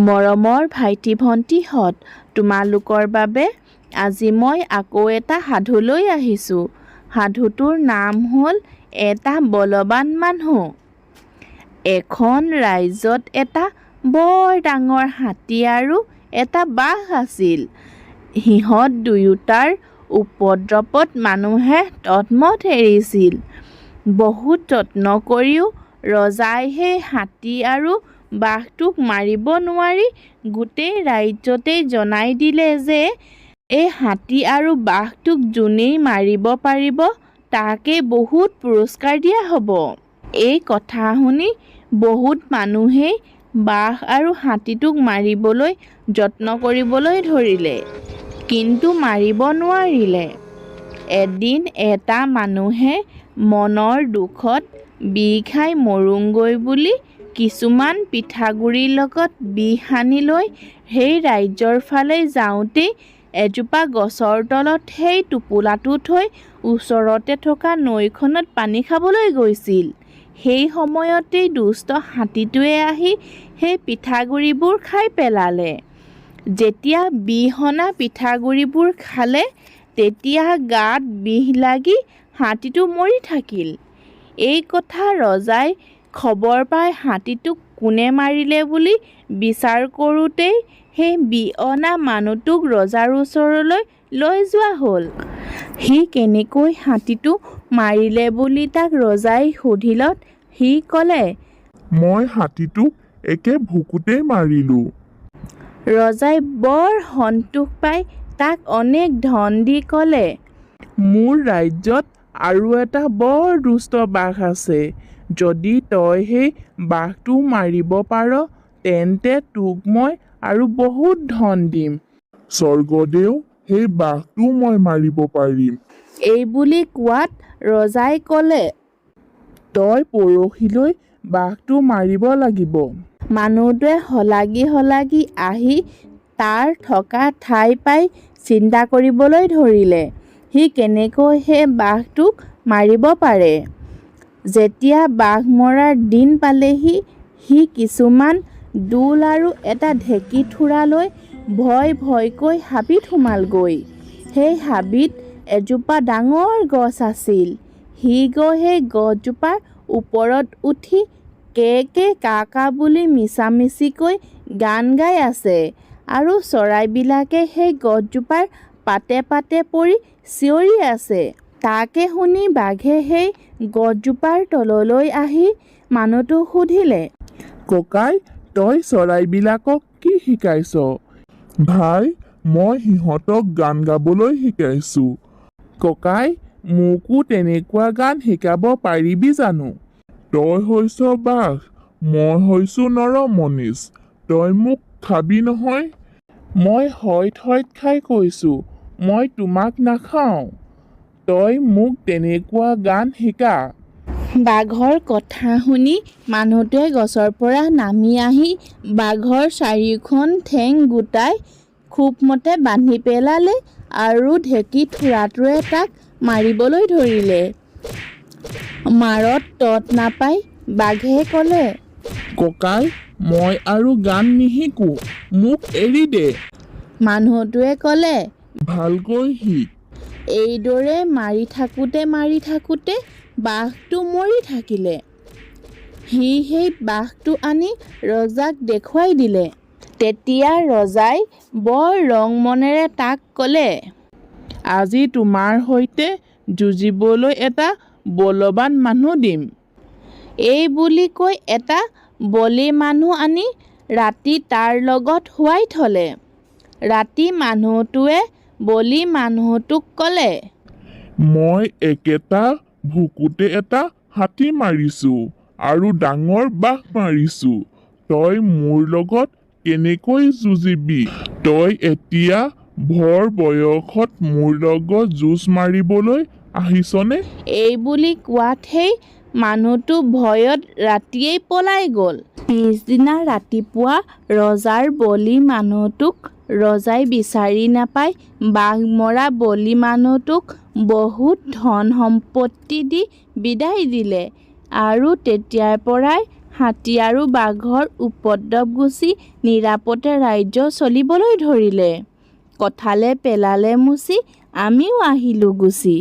মৰমৰ ভাইটি ভণ্টিহঁত, তোমালোকৰ বাবে আজি মই আকৌ এটা সাধু লৈ আহিছোঁ। সাধুটোৰ নাম হ'ল এটা বলৱান মানুহ। এখন ৰাজ্যত এটা বৰ ডাঙৰ হাতী আৰু এটা বাঘ আছিল। সিহঁত দুয়োটাৰ উপদ্ৰৱত মানুহে ততমত এৰিছিল। বহুত যত্ন কৰিও ৰজাই সেই হাতী আৰু বাঘটোক মাৰিব নোৱাৰি গোটেই ৰাজ্যতেই জনাই দিলে যে এই হাতী আৰু বাঘটোক যোনেই মাৰিব পাৰিব তাকে বহুত পুৰস্কাৰ দিয়া হ'ব। এই কথা শুনি বহুত মানুহেই বাঘ আৰু হাতীটোক মাৰিবলৈ যত্ন কৰিবলৈ ধৰিলে, কিন্তু মাৰিব নোৱাৰিলে। এদিন এটা মানুহে মনৰ দুখত বিহ খাই মৰোঁগৈ বুলি কিছুমান পিঠাগুড়িৰ লগত বিহ সানি লৈ সেই ৰাজ্যৰ ফালে যাওঁতেই এজোপা গছৰ তলত সেই টোপোলাটো থৈ ওচৰতে থকা নৈখনত পানী খাবলৈ গৈছিল। সেই সময়তেই দুষ্ট হাতীটোৱে আহি সেই পিঠাগুড়িবোৰ খাই পেলালে। যেতিয়া বিহ সনা পিঠাগুড়িবোৰ খালে তেতিয়া গাত বিহ লাগি হাতীটো মৰি থাকিল। এই কথা ৰজাই খবৰ পাই হাতীটোক কোনে মাৰিলে বুলি বিচাৰ কৰোঁতেই সেই বিহ অনা মানুহটোক ৰজাৰ ওচৰলৈ লৈ যোৱা হ'ল। সি কেনেকৈ হাতীটো মাৰিলে বুলি তাক ৰজাই সুধিলত সি ক'লে, মই হাতীটোক একে ভুকুতেই মাৰিলোঁ। ৰজাই বৰ সন্তোষ পাই তাক অনেক ধন দি ক'লে, মোৰ ৰাজ্যত আৰু এটা বৰ দুষ্ট বাঘ আছে। যদি তই সেই বাঘটো মাৰিব পাৰ তেন্তে তোক মই আৰু বহুত ধন দিম। স্বৰ্গদেউ, সেই বাঘটো মই মাৰিব পাৰিম। এই বুলি কোৱাত ৰজাই ক'লে, তই পৰহিলৈ বাঘটো মাৰিব লাগিব। মানুহটোৱে শলাগি শলাগি আহি তাৰ থকা ঠাই পাই চিন্তা কৰিবলৈ ধৰিলে সি কেনেকৈ সেই বাঘটোক মাৰিব পাৰে। যেতিয়া বাঘ মৰাৰ দিন পালেহি সি কিছুমান দোল আৰু এটা ঢেঁকী থোৰা লৈ ভয় ভয়কৈ হাবিত সোমালগৈ। সেই হাবিত এজোপা ডাঙৰ গছ আছিল। সি গৈ সেই গছজোপাৰ ওপৰত উঠি কে কে কা কা বুলি মিছামিছিকৈ গান গাই আছে আৰু চৰাইবিলাকে সেই গছজোপাৰ পাতে পাতে পৰি চিঞৰি আছে। তাকে শুনি বাঘে সেই গছজোপাৰ তললৈ আহি মানুহটোক সুধিলে, ককাই, তই চৰাইবিলাকক কি শিকাইছ? ভাই, মই সিহঁতক গান গাবলৈ শিকাইছোঁ। ককাই, মোকো তেনেকুৱা গান শিকাব পাৰিবি জানো? তই হৈছ বাঘ, মই হৈছোঁ নৰমনিচ। তই মোক খাবি নহয়? মই হইত হইত খাই কৈছোঁ, মই তোমাক নাখাওঁ। তই মোক তেনেকুৱা গান শিকা। বাঘৰ কথা শুনি মানুহটোৱে গছৰ পৰা নামি আহি বাঘৰ চাৰিওখন ঠেং গোটাই খুবমতে বান্ধি পেলালে আৰু ঢেঁকী থোৰাটোৰে তাক মাৰিবলৈ ধৰিলে। মাৰত তত নাপাই বাঘে ক'লে, ককাই, মই আৰু গান নিশিকো, মোক এৰি দে। মানুহটোৱে ক'লে, ভালকৈ শিক। এইদৰে মাৰি থাকোঁতে বাঘটো মৰি থাকিলে। সি সেই বাঘটো আনি ৰজাক দেখুৱাই দিলে। তেতিয়া ৰজাই বৰ ৰং মনেৰে তাক ক'লে, আজি তোমাৰ সৈতে যুঁজিবলৈ এটা বলৱান মানুহ দিম। এই বুলি কৈ এটা বলী মানুহ আনি ৰাতি তাৰ লগত শুৱাই থলে। ৰাতি মানুহটোৱে বলী মানুহটোক ক'লে, মই একেটা ভুকুতে এটা হাতী মাৰিছোঁ আৰু ডাঙৰ বাঘ মাৰিছোঁ। তই মোৰ লগত কেনেকৈ যুঁজিবি? তই এতিয়া ভৰ বয়সত মোৰ লগত যুঁজ মাৰিবলৈ আহিছনে? এই বুলি কোৱাত সেই মানুহটো ভয়ত ৰাতিয়েই পলাই গ'ল। পিছদিনা ৰাতিপুৱা ৰজাৰ বলী মানুহটোক ৰজাই বিচাৰি নাপাই বাঘ মৰা বলী মানুহটোক বহুত ধন সম্পত্তি দি বিদায় দিলে আৰু তেতিয়াৰ পৰাই হাতী আৰু বাঘৰ উপদ্ৰৱ গুচি নিৰাপদে ৰাজ্য চলিবলৈ ধৰিলে। কঁঠালে পেলালে মুচি আমিও আহিলোঁ গুচি।